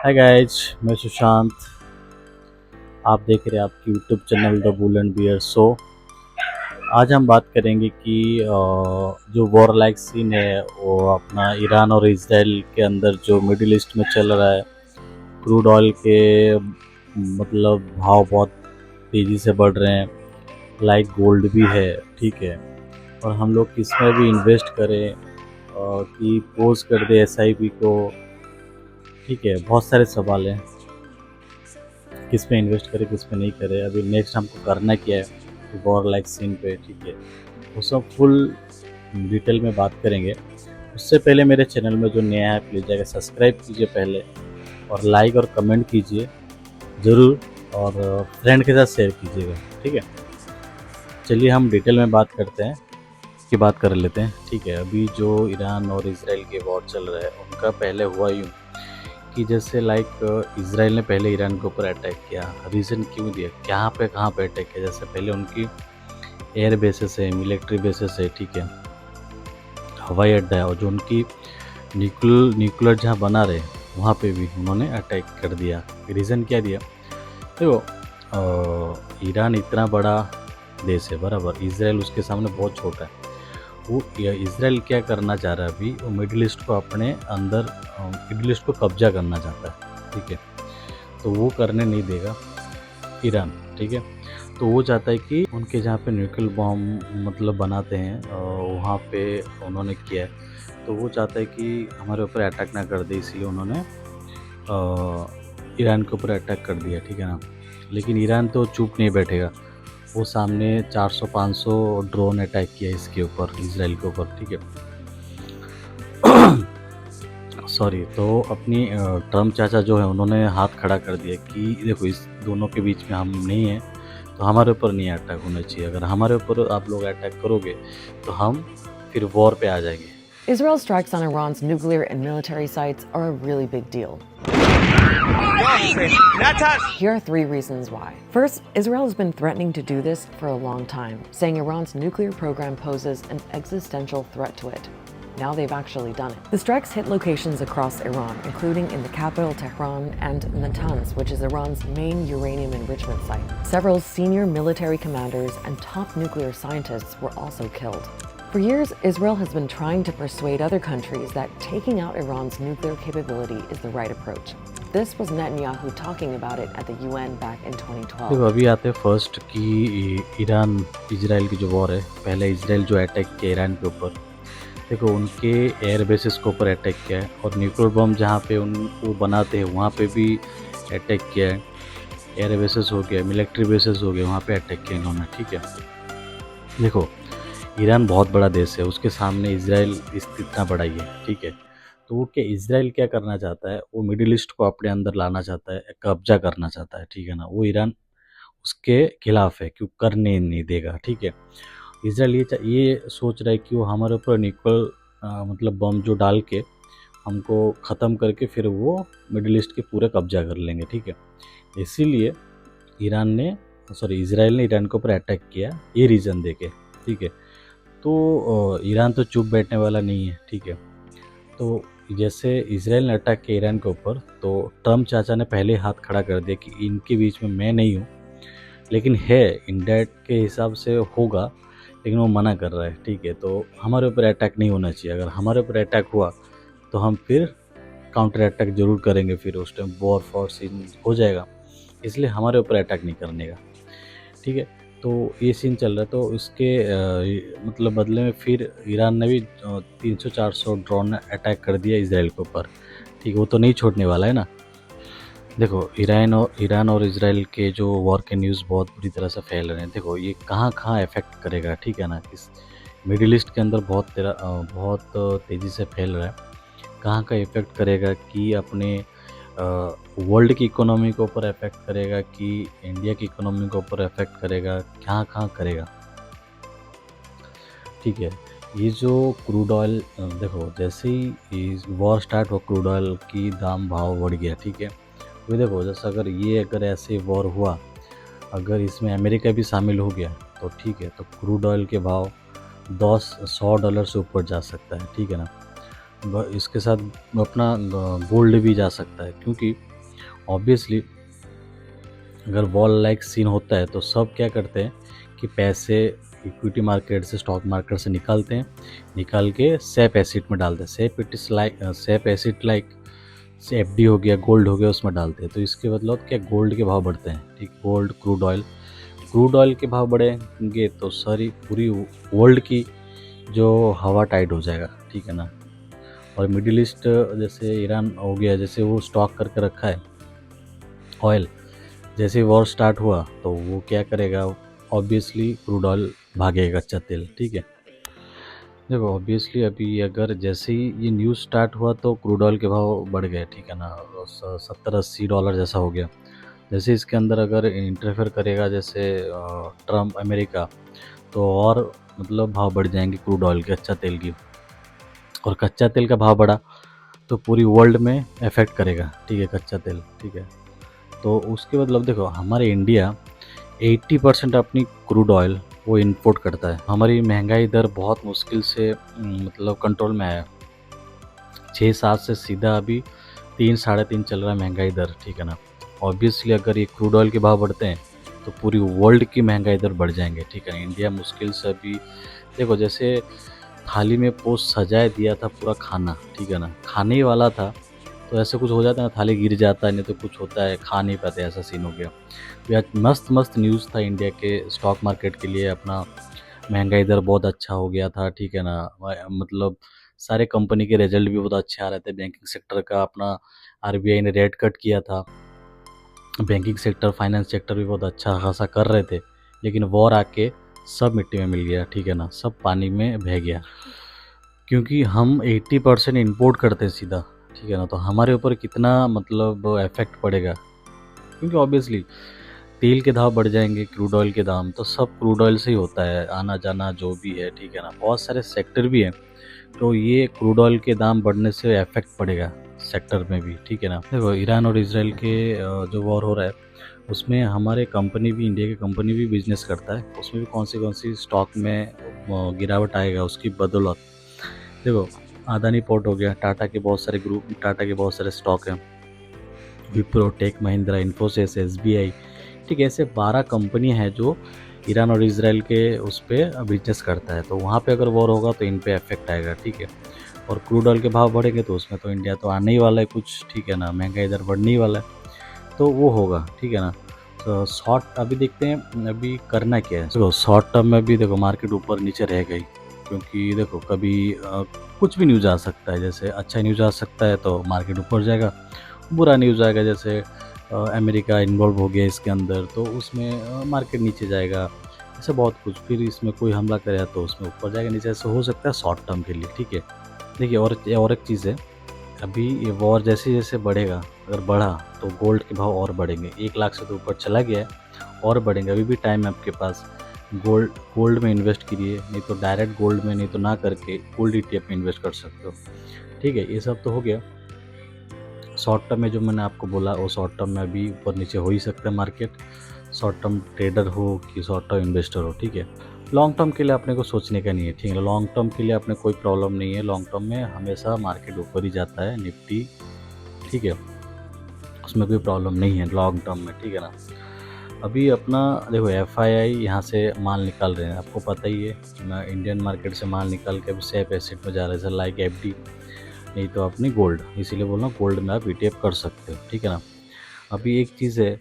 Hi guys, मैं सुशांत। आप देख रहे हैं आपकी YouTube channel the bull and bear show. आज हम बात करेंगे कि जो वॉर लाइक सीन है वो अपना ईरान और इजराइल के अंदर जो मिडिल ईस्ट में चल रहा है। क्रूड ऑयल के मतलब भाव बहुत तेज़ी से बढ़ रहे हैं, लाइक गोल्ड भी है, ठीक है। और हम लोग किस में भी इन्वेस्ट करें कि पोज कर दे एसआईपी को, ठीक है। बहुत सारे सवाल हैं, किस में इन्वेस्ट करें किस में नहीं करें। अभी नेक्स्ट हमको करना क्या है वॉर लाइक सीन पे, ठीक है। वो सब फुल डिटेल में बात करेंगे। उससे पहले मेरे चैनल में जो नया है प्लीज़ जाकर सब्सक्राइब कीजिए पहले, और लाइक और कमेंट कीजिए ज़रूर, और फ्रेंड के साथ शेयर कीजिएगा, ठीक है। चलिए हम डिटेल में बात करते हैं, की बात कर लेते हैं, ठीक है। अभी जो ईरान और इसराइल के वॉर चल रहा है उनका पहले हुआ यूँ कि जैसे लाइक इसराइल ने पहले ईरान के ऊपर अटैक किया। रीज़न क्यों दिया, कहाँ पे अटैक किया? जैसे पहले उनकी एयर बेसिस है, मिलिट्री बेसिस है, ठीक है, हवाई अड्डा है, और जो उनकी न्यूक्लियर जहाँ बना रहे वहाँ पे भी उन्होंने अटैक कर दिया। रीज़न क्या दिया? देखो, ईरान इतना बड़ा देश है बराबर, इसराइल उसके सामने बहुत छोटा है। वो इसराइल क्या करना चाह रहा है अभी, वो मिडिल ईस्ट को अपने अंदर, मिडिल ईस्ट को कब्जा करना चाहता है, ठीक है। तो वो करने नहीं देगा ईरान, ठीक है। तो वो चाहता है कि उनके जहाँ पे न्यूक्लियर बॉम्ब मतलब बनाते हैं वहाँ पे उन्होंने किया है। तो वो चाहता है कि हमारे ऊपर अटैक ना कर दे, इसलिए उन्होंने ईरान के ऊपर अटैक कर दिया, ठीक है ना। लेकिन ईरान तो चुप नहीं बैठेगा, वो सामने 400-500 ड्रोन अटैक किया इसके ऊपर, इसराइल के ऊपर, ठीक है। सॉरी। तो अपनी ट्रम्प चाचा जो है उन्होंने हाथ खड़ा कर दिया कि देखो इस दोनों के बीच में हम नहीं हैं, तो हमारे ऊपर नहीं अटैक होना चाहिए। अगर हमारे ऊपर आप लोग अटैक करोगे तो हम फिर वॉर पे आ जाएंगे। Israel's strikes on Iran's nuclear and military sites are a really big deal. Here are 3 reasons why. First, Israel has been threatening to do this for a long time, saying Iran's nuclear program poses an existential threat to it. Now they've actually done it. The strikes hit locations across Iran, including in the capital Tehran and Natanz, which is Iran's main uranium enrichment site. Several senior military commanders and top nuclear scientists were also killed. For years, Israel has been trying to persuade other countries that taking out Iran's nuclear capability is the right approach. This was Netanyahu talking about it at the UN back in 2012. देखो अभी आते हैं first कि Iran Israel की जो war है। पहले Israel जो अटैक किया ईरान के ऊपर, देखो उनके एयर बेसिस के ऊपर अटैक किया है, और न्यूक्लियर बम जहाँ पे वो बनाते हैं वहाँ पे भी अटैक किया है। एयर बेसिस हो गया, मिलिट्री बेसिस हो गया, वहाँ पे अटैक किया इन्होंने, ठीक है। देखो ईरान बहुत बड़ा देश है, उसके सामने इसराइल इतना बड़ा ही है, ठीक है। तो वो क्या, इसराइल क्या करना चाहता है, वो मिडिल ईस्ट को अपने अंदर लाना चाहता है, कब्जा करना चाहता है, ठीक है ना। वो ईरान उसके खिलाफ है, क्यों करने नहीं देगा, ठीक है। इसराइल ये सोच रहा है कि वो हमारे ऊपर न्यूक्लियर मतलब बम जो डाल के हमको ख़त्म करके फिर वो मिडिल ईस्ट के पूरे कब्जा कर लेंगे, ठीक है। इसीलिए इसराइल ने ईरान के ऊपर अटैक किया, ये रीज़न देके, ठीक है। तो ईरान तो चुप बैठने वाला नहीं है, ठीक है। तो जैसे इसराइल ने अटैक किया ईरान के ऊपर, तो ट्रम्प चाचा ने पहले हाथ खड़ा कर दिया कि इनके बीच में मैं नहीं हूँ, लेकिन है इनडायरेक्ट के हिसाब से होगा, लेकिन वो मना कर रहा है, ठीक है। तो हमारे ऊपर अटैक नहीं होना चाहिए। अगर हमारे ऊपर अटैक हुआ तो हम फिर काउंटर अटैक ज़रूर करेंगे, फिर उस टाइम वॉर फॉर सीन हो जाएगा, इसलिए हमारे ऊपर अटैक नहीं करने का, ठीक है। तो ये सीन चल रहा है। तो इसके मतलब बदले में फिर ईरान ने भी 300-400 ड्रोन अटैक कर दिया इसराइल के ऊपर, ठीक है। वो तो नहीं छोड़ने वाला है ना। देखो ईरान और इसराइल के जो वॉर के न्यूज़ बहुत बुरी तरह से फैल रहे हैं। देखो ये कहाँ इफ़ेक्ट करेगा, ठीक है ना। इस मिडिल ईस्ट के अंदर बहुत तेज़ी से फैल रहा है। कहाँ का इफ़ेक्ट करेगा कि अपने वर्ल्ड की इकोनॉमी के ऊपर इफ़ेक्ट करेगा, कि इंडिया की इकोनॉमी के ऊपर इफ़ेक्ट करेगा, कहाँ करेगा, ठीक है। ये जो क्रूड ऑयल, देखो जैसे ही वॉर स्टार्ट हो क्रूड ऑयल की दाम भाव बढ़ गया, ठीक है। तो देखो जैसे अगर ऐसे वॉर हुआ, अगर इसमें अमेरिका भी शामिल हो गया तो ठीक है, तो क्रूड ऑयल के भाव $100 से ऊपर जा सकता है, ठीक है ना। इसके साथ अपना गोल्ड भी जा सकता है, क्योंकि ऑब्वियसली अगर वॉर लाइक सीन होता है तो सब क्या करते हैं कि पैसे इक्विटी मार्केट से, स्टॉक मार्केट से निकालते हैं, निकाल के सैप एसिड में डालते हैं। सैप एसिड लाइक से एफडी हो गया, गोल्ड हो गया, उसमें डालते हैं। तो इसके मतलब क्या, गोल्ड के भाव बढ़ते हैं, ठीक। गोल्ड, क्रूड ऑयल के भाव बढ़ेंगे तो सारी पूरी वर्ल्ड की जो हवा टाइट हो जाएगा, ठीक है ना। और मिडिल ईस्ट जैसे ईरान हो गया, जैसे वो स्टॉक करके रखा है ऑयल, जैसे ही वॉर स्टार्ट हुआ तो वो क्या करेगा, ऑब्वियसली क्रूड ऑयल भागेगा, कच्चा तेल, ठीक है। देखो ऑब्वियसली अभी अगर जैसे ही ये न्यूज़ स्टार्ट हुआ तो क्रूड ऑयल के भाव बढ़ गए, ठीक है ना, 70-80 डॉलर जैसा हो गया। जैसे इसके अंदर अगर इंटरफेयर करेगा जैसे ट्रम्प, अमेरिका, तो और मतलब भाव बढ़ जाएंगे क्रूड ऑयल के, कच्चा तेल की। और कच्चा तेल का भाव बढ़ा तो पूरी वर्ल्ड में इफेक्ट करेगा, ठीक है, कच्चा तेल, ठीक है। तो उसके मतलब देखो हमारे इंडिया 80% अपनी क्रूड ऑयल वो इंपोर्ट करता है। हमारी महंगाई दर बहुत मुश्किल से मतलब कंट्रोल में आया, 6-7 से सीधा अभी 3-3.5 चल रहा है महंगाई दर, ठीक है ना। ऑब्वियसली अगर ये क्रूड ऑयल के भाव बढ़ते हैं तो पूरी वर्ल्ड की महंगाई दर बढ़ जाएंगे, ठीक है ना। इंडिया मुश्किल से अभी देखो जैसे थाली में पोस्ट सजाए दिया था पूरा खाना, ठीक है ना, खाने ही वाला था तो ऐसे कुछ हो जाता है ना, थाली गिर जाता है, नहीं तो कुछ होता है, खा नहीं पाते, ऐसा सीन हो गया। तो आज मस्त मस्त न्यूज़ था इंडिया के स्टॉक मार्केट के लिए, अपना महंगाई दर बहुत अच्छा हो गया था, ठीक है ना। मतलब सारे कंपनी के रिजल्ट भी बहुत अच्छे आ रहे थे। बैंकिंग सेक्टर का अपना आरबीआई ने रेट कट किया था, बैंकिंग सेक्टर, फाइनेंस सेक्टर भी बहुत अच्छा खासा कर रहे थे, लेकिन वॉर आके सब मिट्टी में मिल गया, ठीक है ना, सब पानी में बह गया। क्योंकि हम 80% इंपोर्ट करते हैं सीधा, ठीक है ना, तो हमारे ऊपर कितना मतलब इफेक्ट पड़ेगा। क्योंकि ऑब्वियसली तेल के दाम बढ़ जाएंगे, क्रूड ऑयल के दाम, तो सब क्रूड ऑयल से ही होता है आना जाना जो भी है, ठीक है ना। बहुत सारे सेक्टर भी हैं, तो ये क्रूड ऑयल के दाम बढ़ने से इफेक्ट पड़ेगा सेक्टर में भी, ठीक है ना। देखो ईरान और इसराइल के जो वॉर हो रहा है उसमें हमारे कंपनी भी, इंडिया की कंपनी भी बिजनेस करता है, उसमें भी कौन सी स्टॉक में गिरावट आएगा उसकी बदौलत। देखो अदानी पोर्ट हो गया, टाटा के बहुत सारे ग्रुप, टाटा के बहुत सारे स्टॉक हैं, विप्रो, टेक महिंद्रा, इन्फोसिस, एसबीआई, ठीक है, ऐसे 12 कंपनी है जो ईरान और इसराइल के उस पर बिजनेस करता है। तो वहाँ पे अगर वॉर होगा तो इन पे इफेक्ट आएगा, ठीक है। और क्रूड ऑयल के भाव बढ़ेंगे तो उसमें तो इंडिया तो आने ही वाला है कुछ, ठीक है ना, महंगाई दर बढ़ने ही वाला है, तो वो होगा, ठीक है ना। तो शॉर्ट अभी देखते हैं अभी करना क्या है। देखो शॉर्ट टर्म में भी देखो मार्केट ऊपर नीचे रह गई, क्योंकि देखो कभी कुछ भी न्यूज़ आ सकता है, जैसे अच्छा न्यूज़ आ सकता है तो मार्केट ऊपर जाएगा, बुरा न्यूज़ आएगा जैसे अमेरिका इन्वॉल्व हो गया इसके अंदर तो उसमें मार्केट नीचे जाएगा, ऐसे बहुत कुछ। फिर इसमें कोई हमला करेगा तो उसमें ऊपर जाएगा, नीचे, ऐसे हो सकता है शॉर्ट टर्म के लिए, ठीक है। देखिए और एक चीज़ है, अभी ये वॉर जैसे जैसे बढ़ेगा, अगर बढ़ा तो गोल्ड के भाव और बढ़ेंगे, 1 लाख से तो ऊपर चला गया है, और बढ़ेंगे। अभी भी टाइम है आपके पास, गोल्ड में इन्वेस्ट कीजिए, नहीं तो डायरेक्ट गोल्ड में, नहीं तो ना करके गोल्ड ETF में इन्वेस्ट कर सकते हो, ठीक है। ये सब तो हो गया शॉर्ट टर्म में, जो मैंने आपको बोला वो शॉर्ट टर्म में अभी ऊपर नीचे हो ही सकता है मार्केट, शॉर्ट टर्म ट्रेडर हो कि शॉर्ट टर्म इन्वेस्टर हो, ठीक है। लॉन्ग टर्म के लिए अपने को सोचने का नहीं है, ठीक है, लॉन्ग टर्म के लिए अपने कोई प्रॉब्लम नहीं है। लॉन्ग टर्म में हमेशा मार्केट ऊपर ही जाता है, निफ्टी, ठीक है, उसमें कोई प्रॉब्लम नहीं है लॉन्ग टर्म में, ठीक है ना। अभी अपना देखो FII यहाँ से माल निकाल रहे हैं, आपको पता ही है, इंडियन मार्केट से माल निकाल के अभी सैप एसेट में जा रहे हैं, लाइक FD, नहीं तो अपनी गोल्ड, इसीलिए बोल रहा हूँ गोल्ड में आप ETF कर सकते हो, ठीक है ना। अभी एक चीज़ है,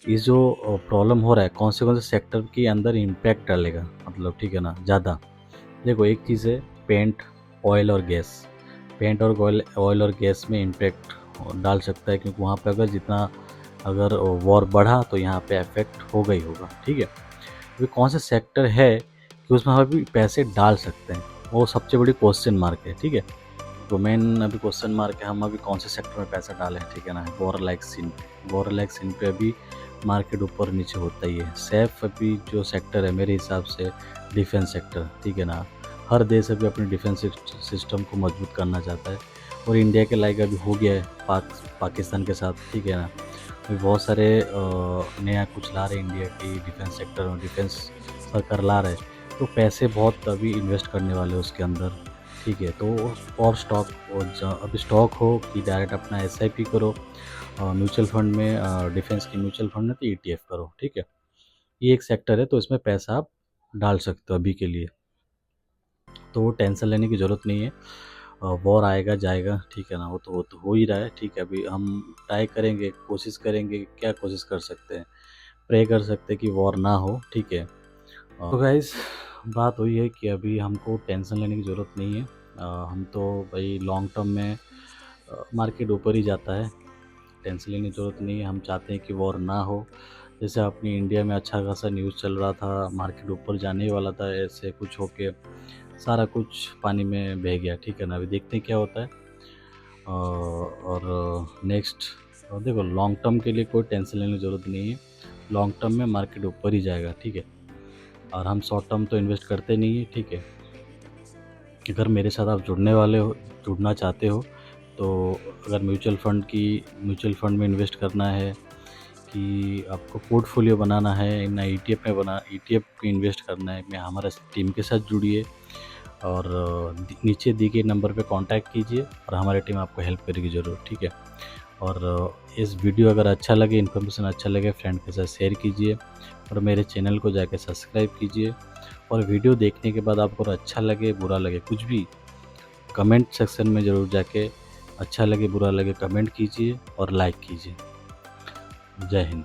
ये जो प्रॉब्लम हो रहा है कौन से सेक्टर के अंदर इम्पैक्ट डालेगा, मतलब, ठीक है ना, ज़्यादा। देखो एक चीज़ है पेंट, ऑयल और गैस, पेंट और ऑयल और गैस में इम्पैक्ट डाल सकता है, क्योंकि वहाँ पे अगर जितना अगर वॉर बढ़ा तो यहाँ पे इफेक्ट होगा ही होगा, ठीक है। अभी कौन से सेक्टर है कि उसमें हम अभी पैसे डाल सकते हैं, वो सबसे बड़ी क्वेश्चन मार्क है, ठीक है। तो मेन अभी क्वेश्चन मार्क है हम अभी कौन से सेक्टर में पैसा डालें, ठीक है ना। वॉर लाइक सीन पे अभी मार्केट ऊपर नीचे होता ही है। सेफ अभी जो सेक्टर है मेरे हिसाब से डिफेंस सेक्टर, ठीक है ना। हर देश अभी अपने डिफेंस सिस्टम को मजबूत करना चाहता है, और इंडिया के लाइक अभी हो गया है पाकिस्तान के साथ, ठीक है ना। अभी बहुत सारे नया कुछ ला रहे इंडिया की डिफेंस सेक्टर में, डिफेंस सरकार ला रहे, तो पैसे बहुत अभी इन्वेस्ट करने वाले उसके अंदर, ठीक है। तो और स्टॉक अब स्टॉक हो कि डायरेक्ट अपना एसआईपी करो, म्यूचुअल फंड में, डिफेंस की म्यूचुअल फंड में तो ईटीएफ करो, ठीक है। ये एक सेक्टर है, तो इसमें पैसा आप डाल सकते हो अभी के लिए, तो टेंशन लेने की ज़रूरत नहीं है। वॉर आएगा जाएगा, ठीक है ना, वो तो हो ही रहा है, ठीक है। अभी हम ट्राई करेंगे, कोशिश करेंगे, क्या कोशिश कर सकते हैं, प्रे कर सकते हैं कि वॉर ना हो, ठीक है। तो गाइस बात वही है कि अभी हमको टेंशन लेने की ज़रूरत नहीं है। हम तो भाई लॉन्ग टर्म में मार्केट ऊपर ही जाता है, टेंशन लेने की ज़रूरत नहीं है। हम चाहते हैं कि वॉर ना हो। जैसे अपनी इंडिया में अच्छा खासा न्यूज़ चल रहा था, मार्केट ऊपर जाने ही वाला था, ऐसे कुछ होके सारा कुछ पानी में बह गया, ठीक है ना। अभी देखते हैं क्या होता है। और नेक्स्ट देखो, लॉन्ग टर्म के लिए कोई टेंशन लेने की ज़रूरत नहीं है। लॉन्ग टर्म में मार्केट ऊपर ही जाएगा, ठीक है। और हम शॉर्ट टर्म तो इन्वेस्ट करते नहीं है, ठीक है। अगर मेरे साथ आप जुड़ना चाहते हो, तो अगर म्यूचुअल फंड में इन्वेस्ट करना है, कि आपको पोर्टफोलियो बनाना है ना, ईटीएफ में इन्वेस्ट करना है, मैं हमारा टीम के साथ जुड़िए और नीचे दिए गए नंबर पे कांटेक्ट कीजिए और हमारी टीम आपको हेल्प करेगी ज़रूर, ठीक है। और इस वीडियो अगर अच्छा लगे, इन्फॉर्मेशन अच्छा लगे, फ्रेंड के साथ शेयर कीजिए और मेरे चैनल को जाके सब्सक्राइब कीजिए। और वीडियो देखने के बाद आपको अच्छा लगे बुरा लगे कुछ भी, कमेंट सेक्शन में ज़रूर जाके अच्छा लगे बुरा लगे कमेंट कीजिए और लाइक कीजिए। जय हिंद।